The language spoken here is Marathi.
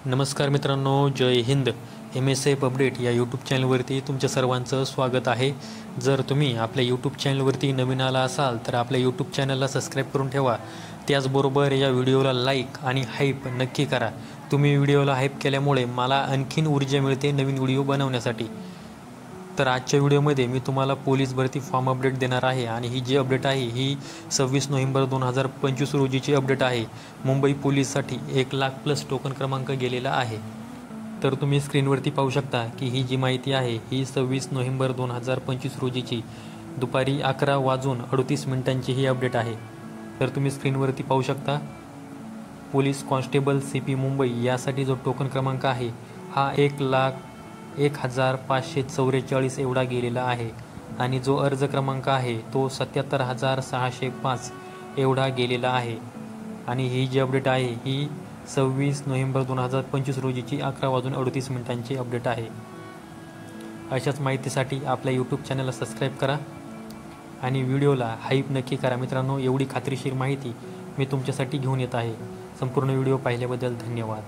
नमस्कार मित्रांनो, जय हिंद. MSF अपडेट या यूट्यूब चॅनलवरती तुमच्या सर्वांचं स्वागत आहे. जर तुम्ही आपल्या यूट्यूब चॅनलवरती नवीन आला असाल तर आपल्या यूट्यूब चॅनलला सबस्क्राईब करून ठेवा. त्याचबरोबर या व्हिडिओला लाईक आणि हाईप नक्की करा. तुम्ही व्हिडिओला हाईप केल्यामुळे मला आणखीन ऊर्जा मिळते नवीन व्हिडिओ बनवण्यासाठी. तर आजच्या व्हिडिओमध्ये मी तुम्हाला पोलीस भरती फॉर्म अपडेट देणार आहे आणि ही जी अपडेट आहे ही 26 नोव्हेंबर 2025 रोजीची अपडेट आहे. मुंबई पोलीससाठी 1,00,000+ टोकन क्रमांक गेलेला आहे. तर तुम्ही स्क्रीनवरती पाहू शकता की ही जी माहिती आहे ही 26 नोव्हेंबर 2025 रोजीची दुपारी 11:38 ही अपडेट आहे. तर तुम्ही स्क्रीनवरती पाहू शकता पोलीस कॉन्स्टेबल CP मुंबई यासाठी जो टोकन क्रमांक आहे हा 1,01,544 एवढा गेलेला आहे आणि जो अर्ज क्रमांक आहे तो 77,605 एवढा गेलेला आहे. आणि ही जी अपडेट आहे ही 26 नोव्हेंबर 2025 रोजीची 11:38 अपडेट आहे. अशाच माहितीसाठी आपल्या यूट्यूब चॅनलला सबस्क्राईब करा आणि व्हिडिओला हाईप नक्की करा. मित्रांनो, एवढी खात्रीशीर माहिती मी तुमच्यासाठी घेऊन येत आहे. संपूर्ण व्हिडिओ पाहिल्याबद्दल धन्यवाद.